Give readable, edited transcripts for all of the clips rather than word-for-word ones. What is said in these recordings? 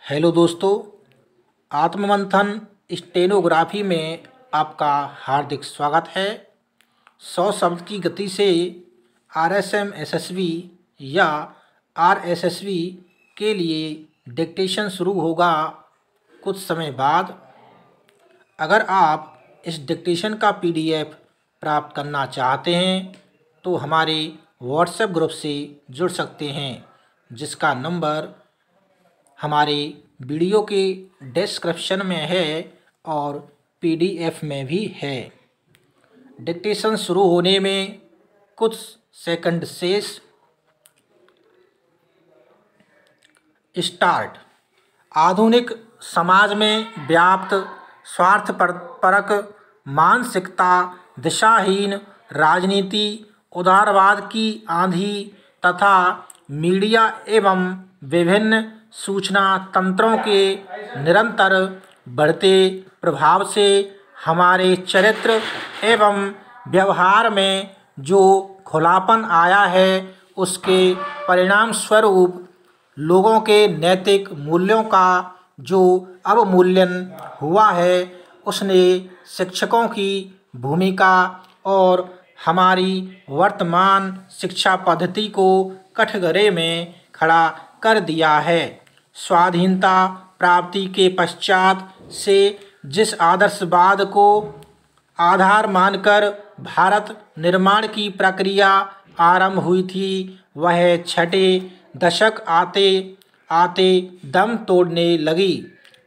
Hello दोस्तों, आत्ममंथन stenography में आपका हार्दिक स्वागत है। 100 शब्द की गति से आरएसएम एसएसबी या आरएसएसबी के लिए डिक्टेशन शुरू होगा कुछ समय बाद। अगर आप इस डिक्टेशन का पीडीएफ प्राप्त करना चाहते हैं तो हमारे व्हाट्सएप ग्रुप से जुड़ सकते हैं, जिसका नंबर हमारे वीडियो के डिस्क्रिप्शन में है और पीडीएफ में भी है। डिक्टेशन शुरू होने में कुछ सेकंड शेष। स्टार्ट। आधुनिक समाज में व्याप्त स्वार्थपरक मानसिकता, दिशाहीन राजनीति, उदारवाद की आंधी तथा मीडिया एवं विभिन्न सूचना तंत्रों के निरंतर बढ़ते प्रभाव से हमारे चरित्र एवं व्यवहार में जो खुलापन आया है, उसके परिणाम स्वरूप लोगों के नैतिक मूल्यों का जो अवमूल्यन हुआ है, उसने शिक्षकों की भूमिका और हमारी वर्तमान शिक्षा पद्धति को कठघरे में खड़ा कर दिया है। स्वाधीनता प्राप्ति के पश्चात से जिस आदर्शवाद को आधार मानकर भारत निर्माण की प्रक्रिया आरंभ हुई थी, वह छठे दशक आते आते दम तोड़ने लगी।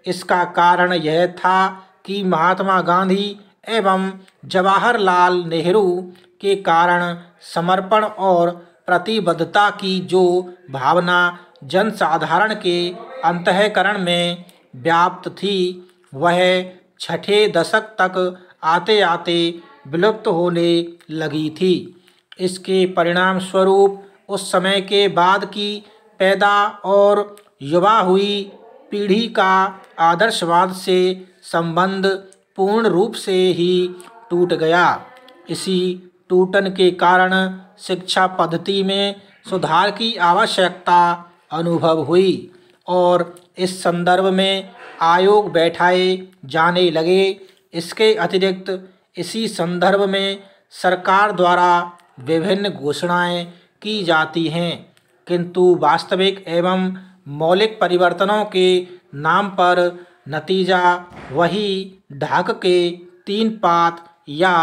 इसका कारण यह था कि महात्मा गांधी एवं जवाहरलाल नेहरू के कारण समर्पण और प्रतिबद्धता की जो भावना जनसाधारण के अंतःकरण में व्याप्त थी, वह छठे दशक तक आते आते विलुप्त होने लगी थी। इसके परिणाम स्वरूप उस समय के बाद की पैदा और युवा हुई पीढ़ी का आदर्शवाद से संबंध पूर्ण रूप से ही टूट गया। इसी टूटन के कारण शिक्षा पद्धति में सुधार की आवश्यकता अनुभव हुई और इस संदर्भ में आयोग बैठाए जाने लगे। इसके अतिरिक्त इसी संदर्भ में सरकार द्वारा विभिन्न घोषणाएं की जाती हैं, किंतु वास्तविक एवं मौलिक परिवर्तनों के नाम पर नतीजा वही ढाक के 3 पात या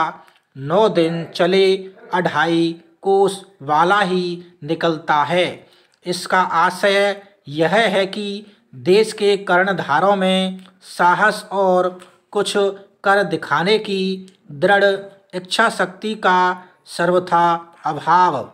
9 दिन चले 2.5 कोस वाला ही निकलता है। इसका आशय यह है कि देश के कर्णधारों में साहस और कुछ कर दिखाने की दृढ़ इच्छा शक्ति का सर्वथा अभाव,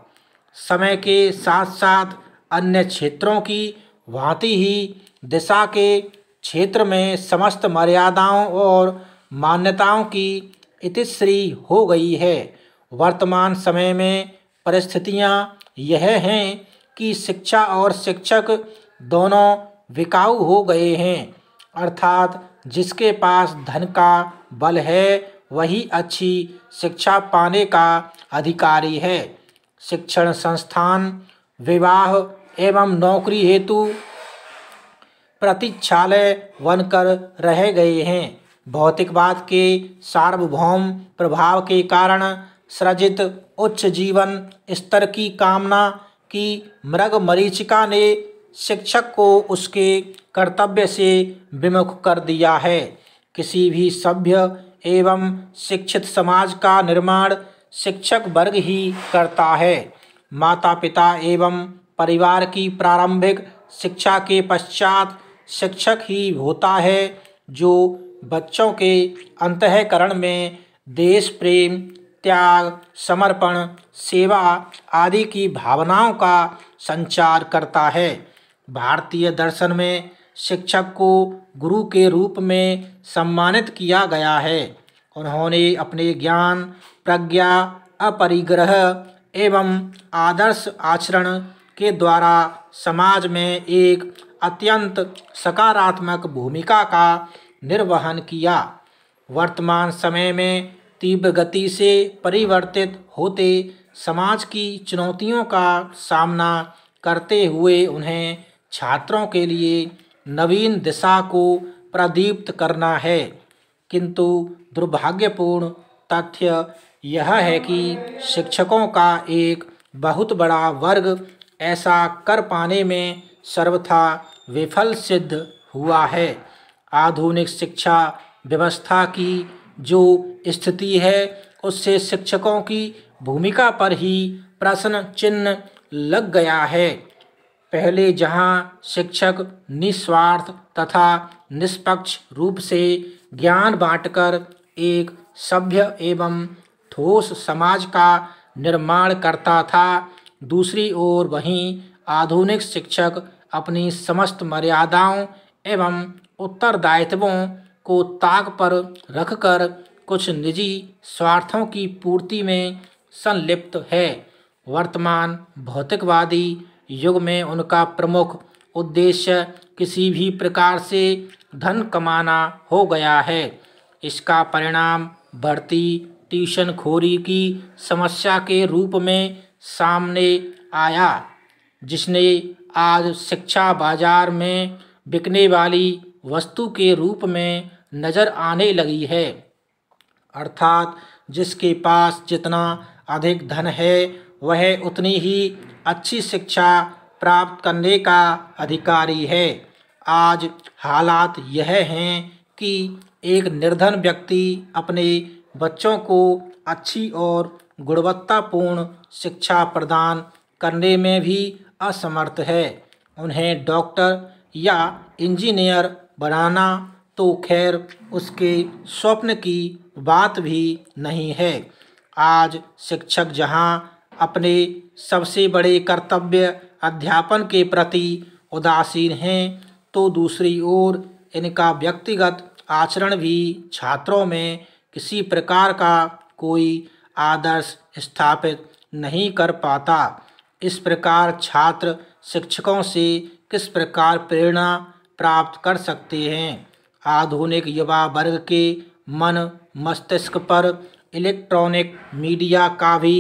समय के साथ साथ अन्य क्षेत्रों की भांति ही दिशा के क्षेत्र में समस्त मर्यादाओं और मान्यताओं की इतिश्री हो गई है। वर्तमान समय में परिस्थितियां यह हैं कि शिक्षा और शिक्षक दोनों बिकाऊ हो गए हैं, अर्थात जिसके पास धन का बल है वही अच्छी शिक्षा पाने का अधिकारी है। शिक्षण संस्थान विवाह एवं नौकरी हेतु प्रतीक्षालय बनकर रह गए हैं। भौतिकवाद के सार्वभौम प्रभाव के कारण सृजित उच्च जीवन स्तर की कामना की मृग मरीचिका ने शिक्षक को उसके कर्तव्य से विमुख कर दिया है। किसी भी सभ्य एवं शिक्षित समाज का निर्माण शिक्षक वर्ग ही करता है। माता पिता एवं परिवार की प्रारंभिक शिक्षा के पश्चात शिक्षक ही होता है जो बच्चों के अंतःकरण में देश प्रेम, त्याग, समर्पण, सेवा आदि की भावनाओं का संचार करता है। भारतीय दर्शन में शिक्षक को गुरु के रूप में सम्मानित किया गया है। उन्होंने अपने ज्ञान, प्रज्ञा, अपरिग्रह एवं आदर्श आचरण के द्वारा समाज में एक अत्यंत सकारात्मक भूमिका का निर्वहन किया। वर्तमान समय में तीव्र गति से परिवर्तित होते समाज की चुनौतियों का सामना करते हुए उन्हें छात्रों के लिए नवीन दिशा को प्रदीप्त करना है। किंतु दुर्भाग्यपूर्ण तथ्य यह है कि शिक्षकों का एक बहुत बड़ा वर्ग ऐसा कर पाने में सर्वथा विफल सिद्ध हुआ है। आधुनिक शिक्षा व्यवस्था की जो स्थिति है उससे शिक्षकों की भूमिका पर ही प्रश्न चिन्ह लग गया है। पहले जहां शिक्षक निस्वार्थ तथा निष्पक्ष रूप से ज्ञान बांटकर एक सभ्य एवं ठोस समाज का निर्माण करता था, दूसरी ओर वहीं आधुनिक शिक्षक अपनी समस्त मर्यादाओं एवं उत्तरदायित्वों को ताक पर रखकर कुछ निजी स्वार्थों की पूर्ति में संलिप्त है। वर्तमान भौतिकवादी युग में उनका प्रमुख उद्देश्य किसी भी प्रकार से धन कमाना हो गया है। इसका परिणाम बढ़ती ट्यूशनखोरी की समस्या के रूप में सामने आया, जिसने आज शिक्षा बाजार में बिकने वाली वस्तु के रूप में नज़र आने लगी है। अर्थात जिसके पास जितना अधिक धन है वह उतनी ही अच्छी शिक्षा प्राप्त करने का अधिकारी है। आज हालात यह हैं कि एक निर्धन व्यक्ति अपने बच्चों को अच्छी और गुणवत्तापूर्ण शिक्षा प्रदान करने में भी असमर्थ है। उन्हें डॉक्टर या इंजीनियर बनाना तो खैर उसके स्वप्न की बात भी नहीं है। आज शिक्षक जहां अपने सबसे बड़े कर्तव्य अध्यापन के प्रति उदासीन हैं, तो दूसरी ओर इनका व्यक्तिगत आचरण भी छात्रों में किसी प्रकार का कोई आदर्श स्थापित नहीं कर पाता। इस प्रकार छात्र शिक्षकों से किस प्रकार प्रेरणा प्राप्त कर सकते हैं? आधुनिक युवा वर्ग के मन मस्तिष्क पर इलेक्ट्रॉनिक मीडिया का भी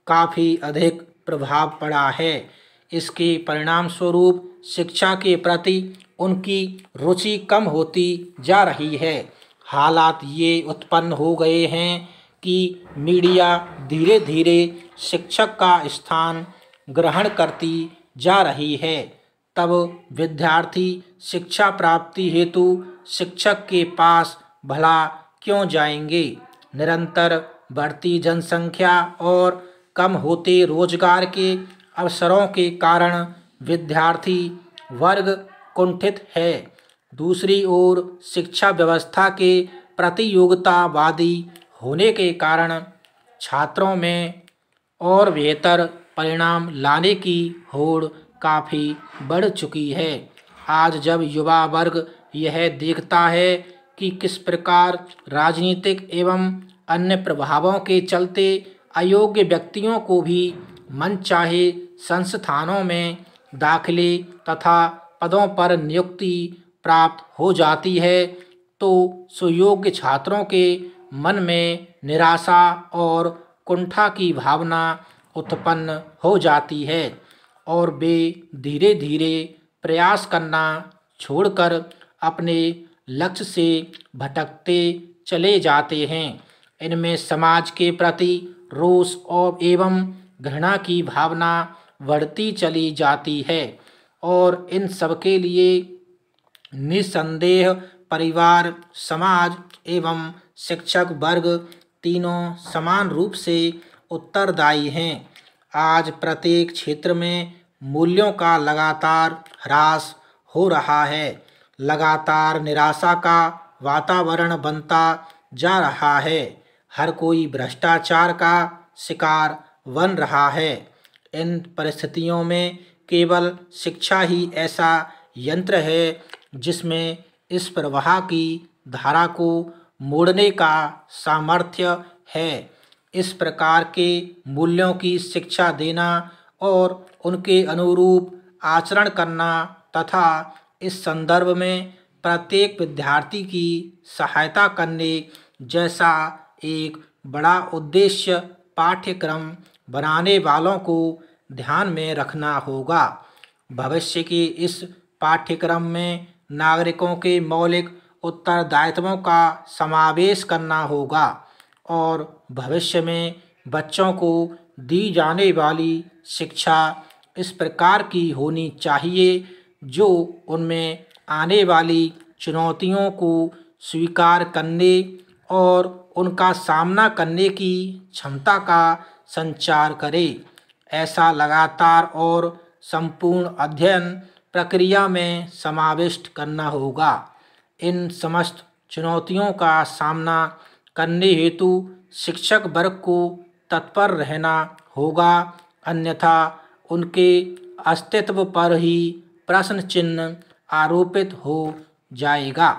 काफ़ी अधिक प्रभाव पड़ा है। इसके परिणाम स्वरूप शिक्षा के प्रति उनकी रुचि कम होती जा रही है। हालात ये उत्पन्न हो गए हैं कि मीडिया धीरे धीरे शिक्षक का स्थान ग्रहण करती जा रही है। तब विद्यार्थी शिक्षा प्राप्ति हेतु शिक्षक के पास भला क्यों जाएंगे? निरंतर बढ़ती जनसंख्या और कम होते रोजगार के अवसरों के कारण विद्यार्थी वर्ग कुंठित है। दूसरी ओर शिक्षा व्यवस्था के प्रतियोगितावादी होने के कारण छात्रों में और बेहतर परिणाम लाने की होड़ काफ़ी बढ़ चुकी है। आज जब युवा वर्ग यह देखता है कि किस प्रकार राजनीतिक एवं अन्य प्रभावों के चलते अयोग्य व्यक्तियों को भी मनचाहे संस्थानों में दाखिले तथा पदों पर नियुक्ति प्राप्त हो जाती है, तो सुयोग्य छात्रों के मन में निराशा और कुंठा की भावना उत्पन्न हो जाती है और वे धीरे धीरे प्रयास करना छोड़कर अपने लक्ष्य से भटकते चले जाते हैं। इनमें समाज के प्रति रोष और एवं घृणा की भावना बढ़ती चली जाती है और इन सब के लिए निसंदेह परिवार, समाज एवं शिक्षक वर्ग तीनों समान रूप से उत्तरदायी हैं। आज प्रत्येक क्षेत्र में मूल्यों का लगातार ह्रास हो रहा है। लगातार निराशा का वातावरण बनता जा रहा है। हर कोई भ्रष्टाचार का शिकार बन रहा है। इन परिस्थितियों में केवल शिक्षा ही ऐसा यंत्र है जिसमें इस प्रवाह की धारा को मोड़ने का सामर्थ्य है। इस प्रकार के मूल्यों की शिक्षा देना और उनके अनुरूप आचरण करना तथा इस संदर्भ में प्रत्येक विद्यार्थी की सहायता करने जैसा एक बड़ा उद्देश्य पाठ्यक्रम बनाने वालों को ध्यान में रखना होगा। भविष्य के इस पाठ्यक्रम में नागरिकों के मौलिक उत्तरदायित्वों का समावेश करना होगा और भविष्य में बच्चों को दी जाने वाली शिक्षा इस प्रकार की होनी चाहिए जो उनमें आने वाली चुनौतियों को स्वीकार करने और उनका सामना करने की क्षमता का संचार करे। ऐसा लगातार और संपूर्ण अध्ययन प्रक्रिया में समाविष्ट करना होगा। इन समस्त चुनौतियों का सामना करने हेतु शिक्षक वर्ग को तत्पर रहना होगा, अन्यथा उनके अस्तित्व पर ही प्रश्न चिन्ह आरोपित हो जाएगा।